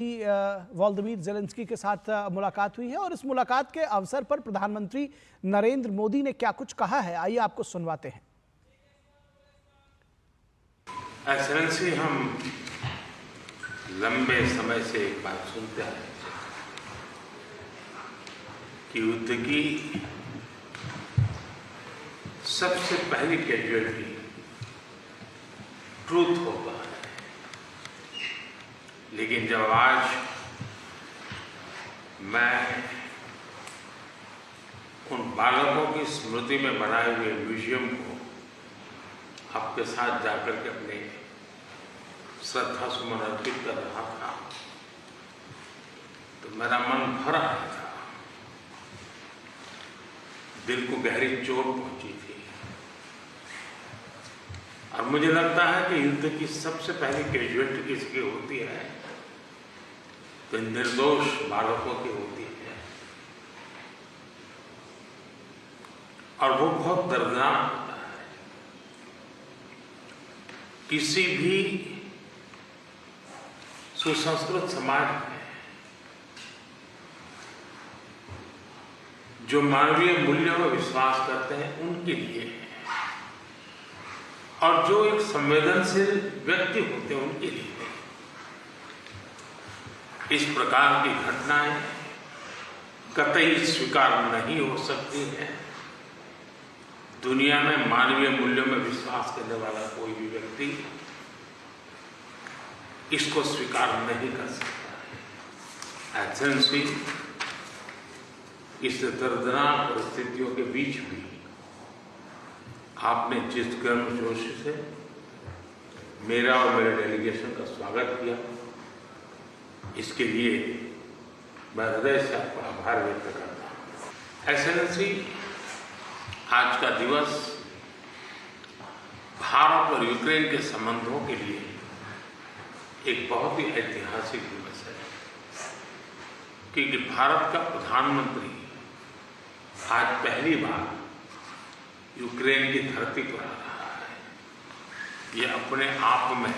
Volodymyr Zelensky के साथ मुलाकात हुई है और इस मुलाकात के अवसर पर प्रधानमंत्री नरेंद्र मोदी ने क्या कुछ कहा है, आइए आपको सुनवाते हैं। एक्सेलेंसी, हम लंबे समय से एक बात सुनते हैं कि युद्ध की सबसे पहली कैजुअलिटी ट्रूथ होता है, लेकिन जब आज मैं उन बालकों की स्मृति में बनाए हुए म्यूजियम को आपके साथ जाकर के अपने श्रद्धा सुमन अर्पित कर रहा था तो मेरा मन भर आया था, दिल को गहरी चोट पहुंची थी। और मुझे लगता है कि युद्ध की सबसे पहली कैजुअलिटी किसकी होती है तो निर्दोष बालकों की होती है, और वो बहुत दर्दनाक होता है। किसी भी सुसंस्कृत समाज में जो मानवीय मूल्यों में विश्वास करते हैं उनके लिए है, और जो एक संवेदनशील व्यक्ति होते हैं उनके लिए है। इस प्रकार की घटनाएं कतई स्वीकार नहीं हो सकती हैं। दुनिया में मानवीय मूल्यों में विश्वास करने वाला कोई भी व्यक्ति इसको स्वीकार नहीं कर सकता है। एक्सेलेंसी, इस दर्दनाक परिस्थितियों के बीच भी आपने जिस गर्मजोशी से मेरा और मेरे डेलीगेशन का स्वागत किया, इसके लिए मैं हृदय से आपका आभार व्यक्त करता हूँ। एक्सेलेंसी, आज का दिवस भारत और यूक्रेन के संबंधों के लिए एक बहुत ही ऐतिहासिक दिवस है, क्योंकि भारत का प्रधानमंत्री आज पहली बार यूक्रेन की धरती पर आ रहा है। यह अपने आप में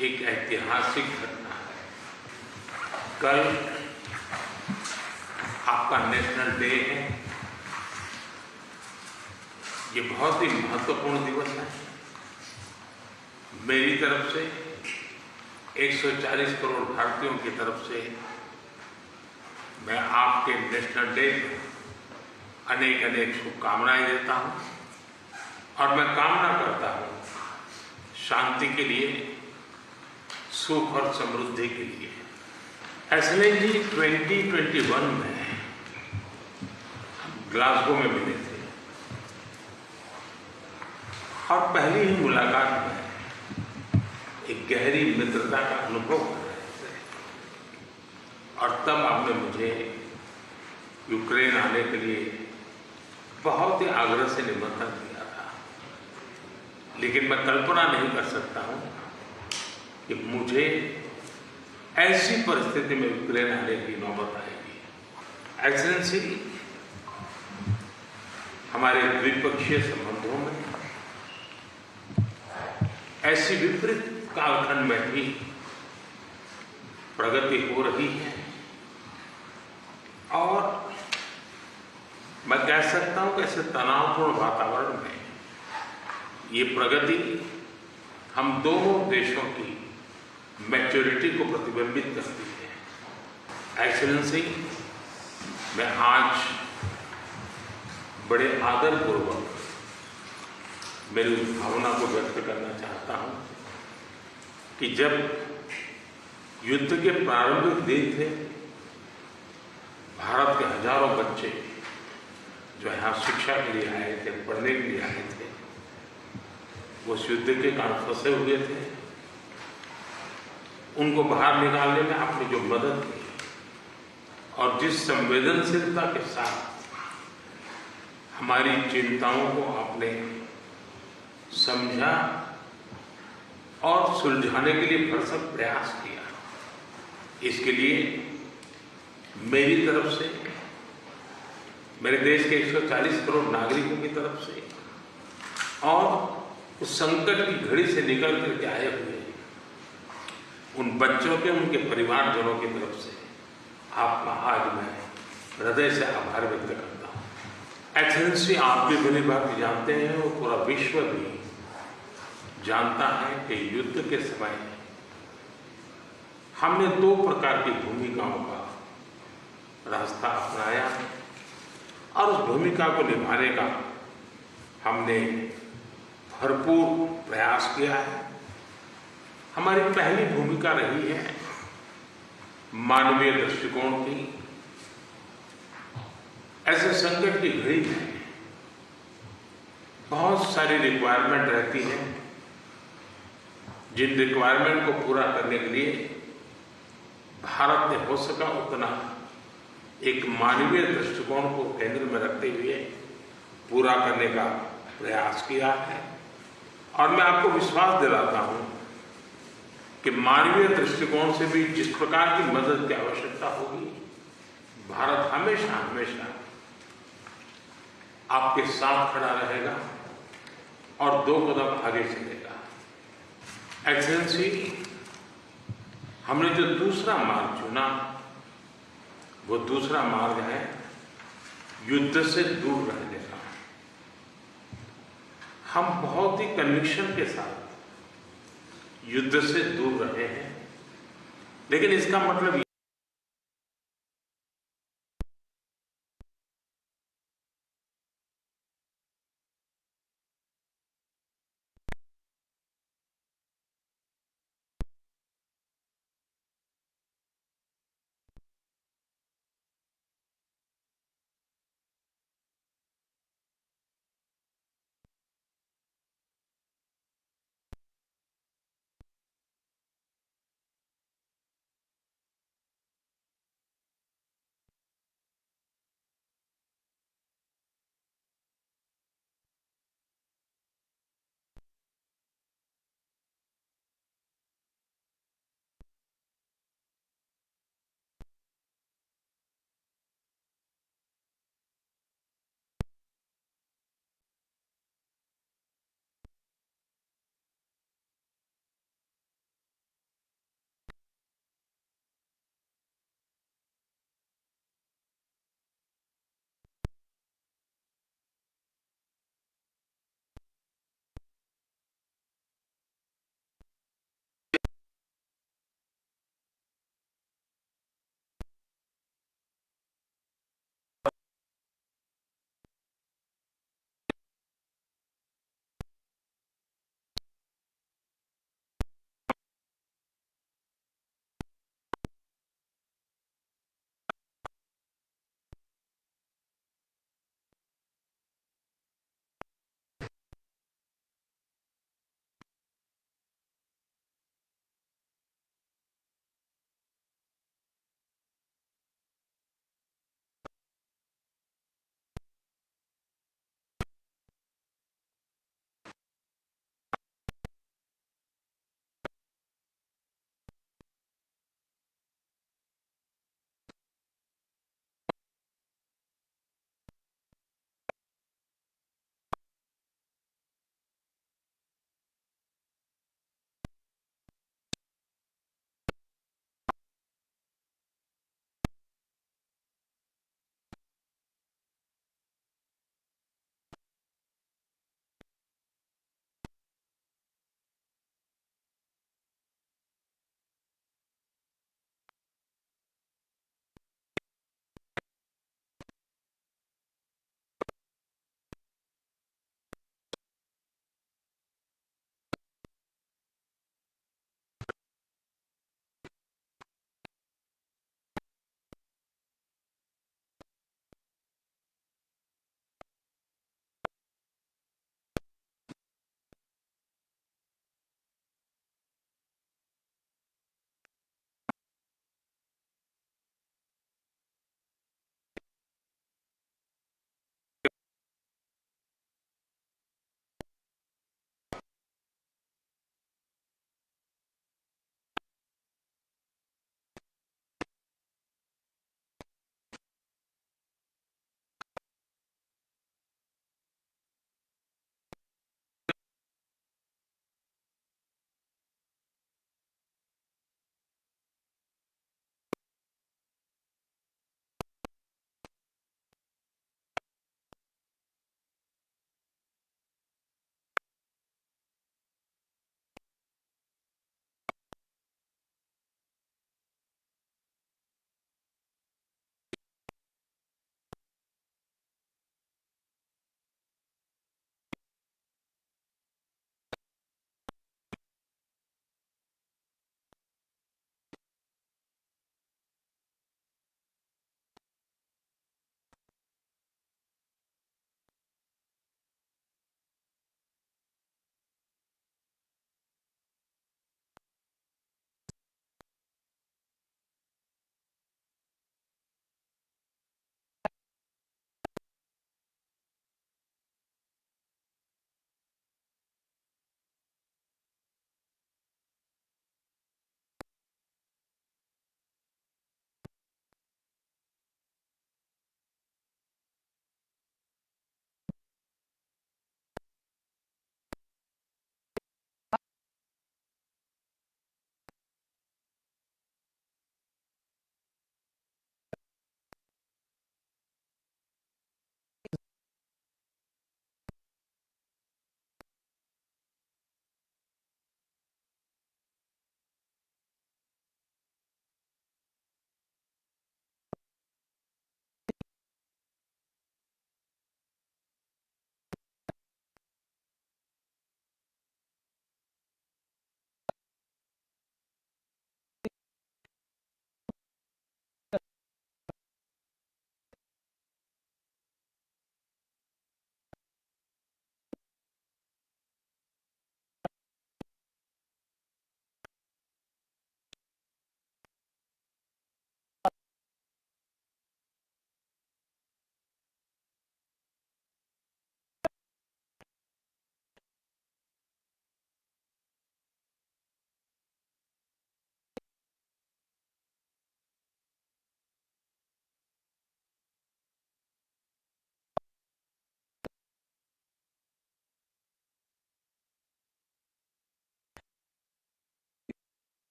एक ऐतिहासिक घटना है। कल आपका नेशनल डे है, ये बहुत ही महत्वपूर्ण दिवस है। मेरी तरफ से 140 करोड़ भारतीयों की तरफ से मैं आपके नेशनल डे पर अनेक अनेक शुभकामनाएं देता हूं, और मैं कामना करता हूं शांति के लिए, सुख और समृद्धि के लिए। एक्सेलेंसी, 2021 में ग्लासगो में मिले थे और पहली ही मुलाकात में एक गहरी मित्रता का अनुभव कर रहे थे, और तब आपने मुझे यूक्रेन आने के लिए बहुत ही आग्रह से निमंत्रण दिया था। लेकिन मैं कल्पना नहीं कर सकता हूं कि मुझे ऐसी परिस्थिति में यूक्रेन आने की नौबत आएगी। एक्सेलेंसी, हमारे द्विपक्षीय संबंधों में ऐसी विपरीत कालखंड में भी प्रगति हो रही है, और मैं कह सकता हूं कि ऐसे तनावपूर्ण वातावरण में ये प्रगति हम दोनों देशों की मैच्योरिटी को प्रतिबिंबित करती है। एक्सेलेंसी, मैं आज बड़े आदरपूर्वक मेरी उस भावना को व्यक्त करना चाहता हूं कि जब युद्ध के प्रारंभिक दिन थे, भारत के हजारों बच्चे जो यहाँ शिक्षा के लिए आए थे, पढ़ने के लिए आए थे, वो उस युद्ध के कारण फंसे हुए थे। उनको बाहर निकालने में आपने जो मदद की और जिस संवेदनशीलता के साथ हमारी चिंताओं को आपने समझा और सुलझाने के लिए भरसक प्रयास किया, इसके लिए मेरी तरफ से, मेरे देश के 140 करोड़ नागरिकों की तरफ से, और उस संकट की घड़ी से निकल करके आए हुए उन बच्चों के, उनके परिवारजनों की तरफ से आपका आज मैं हृदय से आभार व्यक्त करता हूँ। एक्सेलेंसी, आप भी भली भांति जानते हैं और पूरा विश्व भी जानता है कि युद्ध के समय हमने 2 प्रकार की भूमिकाओं का रास्ता अपनाया और उस भूमिका को निभाने का हमने भरपूर प्रयास किया है। हमारी पहली भूमिका रही है मानवीय दृष्टिकोण की। ऐसे संकट की घड़ी में बहुत सारी रिक्वायरमेंट रहती है, जिन रिक्वायरमेंट को पूरा करने के लिए भारत ने हो सका उतना एक मानवीय दृष्टिकोण को केंद्र में रखते हुए पूरा करने का प्रयास किया है। और मैं आपको विश्वास दिलाता हूं कि मानवीय दृष्टिकोण से भी जिस प्रकार की मदद की आवश्यकता होगी, भारत हमेशा हमेशा आपके साथ खड़ा रहेगा और 2 कदम आगे चलेगा। एक्सेलेंसी, हमने जो दूसरा मार्ग चुना, वो दूसरा मार्ग है युद्ध से दूर रहने का। हम बहुत ही कन्विक्शन के साथ युद्ध से दूर रहे हैं, लेकिन इसका मतलब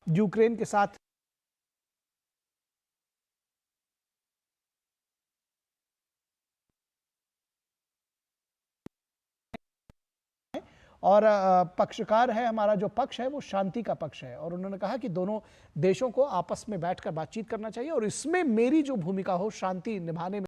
यूक्रेन के साथ और पक्षकार है, हमारा जो पक्ष है वो शांति का पक्ष है। और उन्होंने कहा कि दोनों देशों को आपस में बैठकर बातचीत करना चाहिए और इसमें मेरी जो भूमिका हो शांति निभाने में